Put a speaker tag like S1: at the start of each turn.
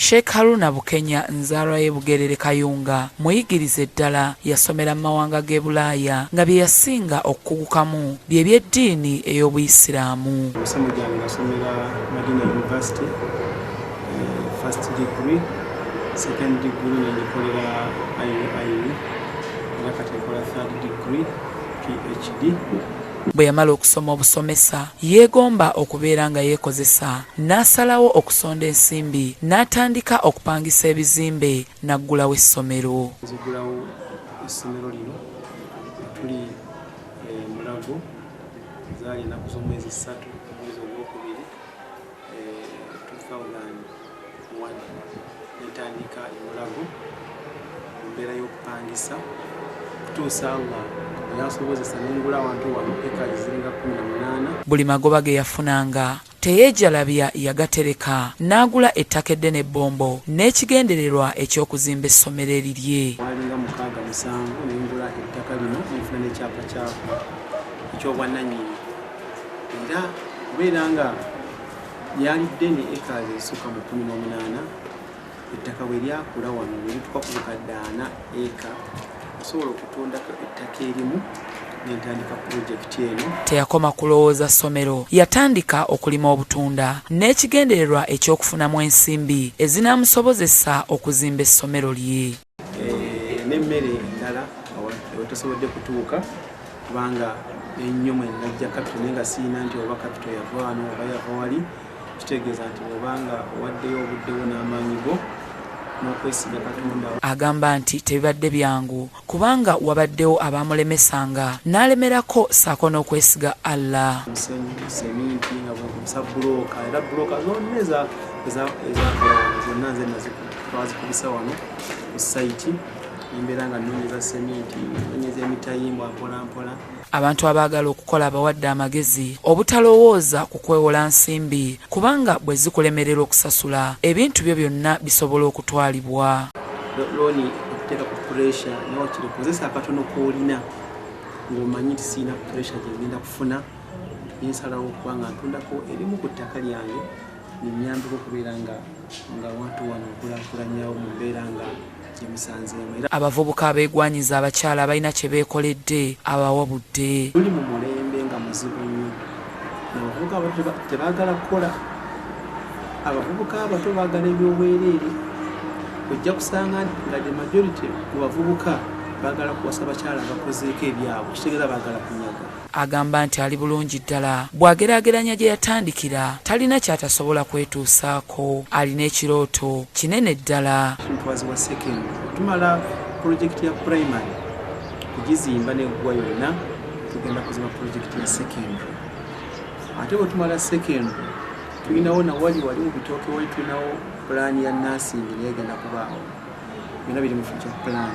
S1: Sheikh Haruna Bukenya nzaalwa ye Bugerere Kayunga muyigirize ddala yasomera mu mawanga g'e Bulaaya nga bye yasinga okukugukamu bye by'eddiini ey'Obuyisiraamu.
S2: Omusomo gyange nasomera Madina University, first degree, second degree nendikolera IU, era kati nkola third degree PhD.
S1: Bwe yamala okusoma obusomesa yeegomba okubeera nga yeekozesa n'asalawo okusonda ensimbi n'atandika okupangisa ebizimbe n'aggulawo essomero.
S2: Nzigulawo essomero lino tuli Mulago, zaali ennaku z'omwezi 3 omwezi ogwokubiri 2001 netandika Mulago mu mbeera y'okupangisa kutuusa nga yasobozesa n'engula abantu wano eka ziringa 18.
S1: Buli magoba ge yafunanga teyeejalabya yagatereka n'agula ettaka eddene ebbombo n'ekigendererwa eky'okuzimba essomero erirye.
S2: Walinga 6-7 n'engula ettaka lino nenfuna n'ekyapa kyako eky'obwannannyini, era kubeera nga lyali ddene eka ezisukka mu 18, ettaka bwe lyakula wano ne lituuka ku bukadde 4 eka osobola okutundako ettaka erimu n'entandika pulojekiti eno.
S1: Teyakoma kulowooza ssomero, yatandika okulima obutunda n'ekigendererwa eky'okufunamu ensimbi ezinaamusobozesa okuzimba essomero lye.
S2: N'emmere endala ewatasobodde kutuuka kubanga ennyo mwe najja kapito naye nga siina nti oba kapito yava wano oba yava wali, kitegeeza nti obanga owaddeyo obuddewo n'amaanyi go n'okwesiga Katonda.
S1: Agamba nti tebibadde byangu kubanga wabaddewo abaamulemesanga n'alemerako saako n'okwesiga Allah.
S2: Seminti nga bwekubusa bulooka, era bulooka zonna ezakola zonna nze twazikubisa wano ku sayiti, embeera nga nnoonyeza seminti, nnoonyeza emitayimbwa mpola mpola. Abantu
S1: abaagala okukola abawadde amagezi obutalowooza ku kwewola nsimbi kubanga bwe zikulemerera okusasula ebintu byo byonna bisobola okutwalibwa.
S2: Looni okuteeka ku puresha nawe kiri kozesa akatono k'olina ng'omanyi nti siina puresha gye ngenda kufuna, nensalawo okuba nga ntundako erimu ku ttaka lyange ninnyambeko okubeera nga abantu wano okulaakulanyawo mu mbeera nga gyemusanzeemu.
S1: Abavubuka abeegwanyiza abakyala balina kye beekoledde abawabudde.
S2: Tuli mu mulembe nga muzibu nnyo, abavubuka abato tebaagala kukola, abavubuka abato baagala ebyobwereere. Ojja kusanga nga the majority mu bavubuka baagala kuwasa bakyala bakozeeko ebyabwe, kitegeeza baagala kunyaga.
S1: Agamba nti ali bulungi ddala bw'ageraageranya gye yatandikira talina kyatasobola kwetuusaako, alina ekirooto kinene ddala.
S2: Ntwazi wa second tumala projekiti ya primary kugizimba neggwa yonna, tugenda kuzimba projekiti ya secondary. Ate bwe tumala secondary tulinawo nawali wali mu bitooke wali tulinawo pulaani ya nursing naye egenda kubaawo, byonna biri mu future plan.